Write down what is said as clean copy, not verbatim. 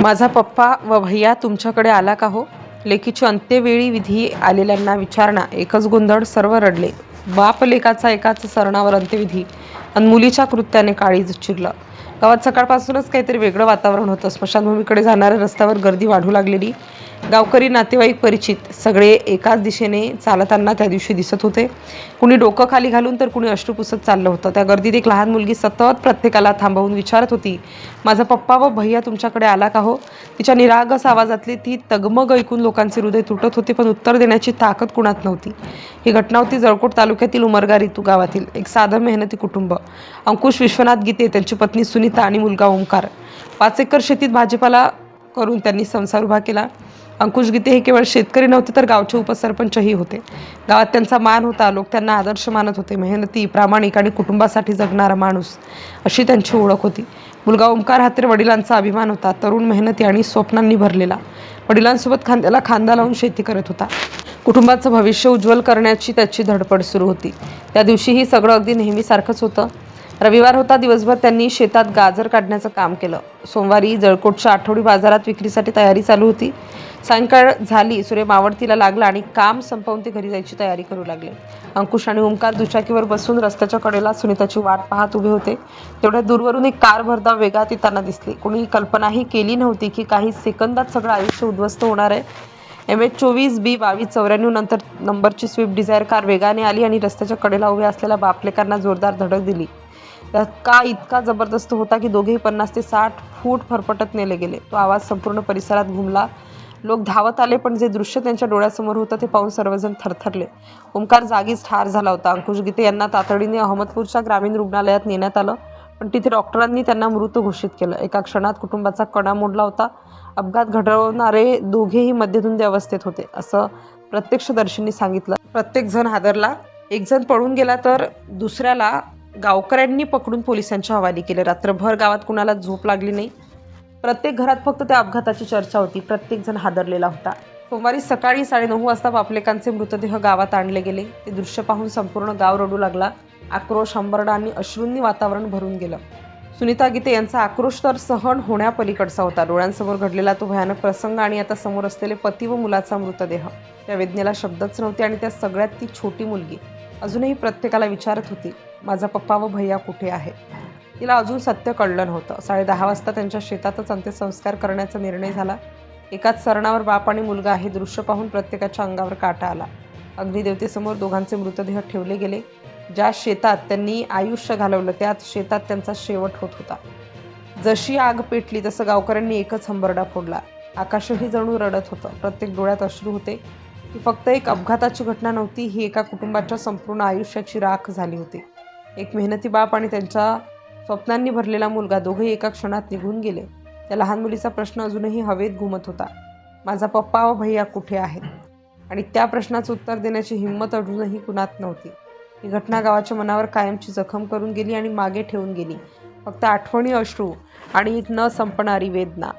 माझा पप्पा व भैया तुमच्याकडे आला का हो? लेकीची अंत्यवेळी विधी आलेल्यांना विचारणा एकच गोंधळ, सर्व रडले. बाप लेकाचा एकाच सरणावर अंत्यविधी आणि मुलीच्या कृत्याने काळीज चिरलं. गावात सकाळपासूनच काहीतरी वेगळं वातावरण होतं. स्मशानभूमीकडे जाणाऱ्या रस्त्यावर गर्दी वाढू लागलेली. गावकरी, नातेवाईक, परिचित सगळे एकाच दिशेने चालताना त्या दिवशी दिसत होते. कुणी डोकं खाली घालून तर कुणी अश्रू पुसत चाललं होतं. त्या गर्दीत एक लहान मुलगी सतत प्रत्येकाला थांबवून विचारत होती, माझा पप्पा व भैया तुमच्याकडे आला का हो? तिच्या निरागस आवाजातली ती तगमग ऐकून लोकांचे हृदय तुटत होते, पण उत्तर देण्याची ताकद कुणात नव्हती. ही घटना होती जळकोट तालुक्यातील उमरगा रितू गावातील एक साधं मेहनती कुटुंब. अंकुश विश्वनाथ गीते, त्यांची पत्नी सुनीता आणि मुलगा ओंकार. 5 एकर शेतीत भाजीपाला करून त्यांनी संसार उभा केला. अंकुश गीते हे केवळ शेतकरी नव्हते, तर गावचे उपसरपंचही होते. गावात त्यांचा मान होता. लोक त्यांना आदर्श मानत होते. मेहनती, प्रामाणिक आणि कुटुंबासाठी जगणारा माणूस, अशी त्यांची ओळख होती. मुलगा ओंकार हा तर वडिलांचा अभिमान होता. तरुण, मेहनती आणि स्वप्नांनी भरलेला. वडिलांसोबत खांद्याला खांदा लावून शेती करत होता. कुटुंबाचं भविष्य उज्ज्वल करण्याची त्याची धडपड सुरू होती. त्या दिवशीही सगळं अगदी नेहमीसारखंच होतं. रविवार होता. दिवसभर त्यांनी शेतात गाजर काढण्याचं काम केलं. सोमवारी जळकोटच्या आठवडी बाजारात विक्रीसाठी तयारी चालू होती. सायंकाळ झाली, सूर्य मावळतीला लागला आणि काम संपवून ते घरी जायची तयारी करू लागले. अंकुश आणि ओंकार दुचाकीवर बसून रस्त्याच्या कडेला सुनीताची वाट पाहत उभे होते. तेवढ्या दूरवरून एक कार भरधाव वेगात येताना दिसली. कोणी कल्पनाही केली नव्हती की काही सेकंदात सगळं आयुष्य उद्ध्वस्त होणार आहे. MH24B2294 नंतर नंबरची स्विफ्ट डिझायर कार वेगाने आली आणि रस्त्याच्या कडेला उभे असलेल्या बापलेकांना जोरदार धडक दिली. धक्का इतका जबरदस्त होता की दोघेही 50 ते 60 फूट फरफटत नेले गेले. तो आवाज संपूर्ण परिसरात घुमला. लोक धावत आले, पण जे दृश्य त्यांच्या डोळ्यासमोर होतं ते पाहून सर्वजण थरथरले. ओंकार जागीच ठार झाला होता. अंकुश गीते यांना तातडीने अहमदपूरच्या ग्रामीण रुग्णालयात नेण्यात आलं, पण तिथे डॉक्टरांनी त्यांना मृत घोषित केलं. एका क्षणात कुटुंबाचा कणा मोडला होता. अपघात घडवणारे दोघेही मध्यधुंदी अवस्थेत होते, असं प्रत्यक्षदर्शींनी सांगितलं. प्रत्येक जण हादरला. एक जण पळून गेला, तर दुसऱ्याला गावकऱ्यांनी पकडून पोलिसांच्या हवाली केले. रात्रभर गावात कुणाला झोप लागली नाही. प्रत्येक घरात फक्त त्या अपघाताची चर्चा होती. प्रत्येक जण हादरलेला होता. सोमवारी सकाळी 9:30 वाजता बापलेकांचे मृतदेह गावात आणले गेले. ते दृश्य पाहून संपूर्ण गाव रडू लागला. आक्रोश, हंबरडा आणि अश्रूंनी वातावरण भरून गेलं. सुनीता गीते यांचा आक्रोश तर सहन होण्यापलीकडचा होता. डोळ्यांसमोर घडलेला तो भयानक प्रसंग आणि आता समोर असलेले पती व मुलाचा मृतदेह, त्या वेदनेला शब्दच नव्हते. आणि त्या सगळ्यात ती छोटी मुलगी अजूनही प्रत्येकाला विचारत होती, माझा पप्पा व भैया कुठे आहे? तिला अजून सत्य कळलं नव्हतं. 10:30 वाजता त्यांच्या शेतातच अंत्यसंस्कार करण्याचा निर्णय झाला. एकाच सरणावर बाप आणि मुलगा. हे दृश्य पाहून प्रत्येकाच्या अंगावर काटा आला. अग्निदेवतेसमोर दोघांचे मृतदेह ठेवले गेले. ज्या शेतात त्यांनी आयुष्य घालवलं, त्याच शेतात त्यांचा शेवट होत होता. जशी आग पेटली तसं गावकऱ्यांनी एकच हंबरडा फोडला. आकाशही जणू रडत होतं. प्रत्येक डोळ्यात अश्रू होते. ही फक्त एक अपघाताची घटना नव्हती, ही एका कुटुंबाच्या संपूर्ण आयुष्याची राख झाली होती. एक मेहनती बाप आणि त्यांच्या स्वप्नांनी भरलेला मुलगा, दोघेही एका क्षणात निघून गेले. त्या लहान मुलीचा प्रश्न अजूनही हवेत घुमत होता, माझा पप्पा व भैया कुठे आहेत? आणि त्या प्रश्नाचं उत्तर देण्याची हिंमत अजूनही कुणात नव्हती. ही घटना गावाच्या मनावर कायमची जखम करून गेली आणि मागे ठेवून गेली फक्त आठवणी, अश्रू आणि एक न संपणारी वेदना.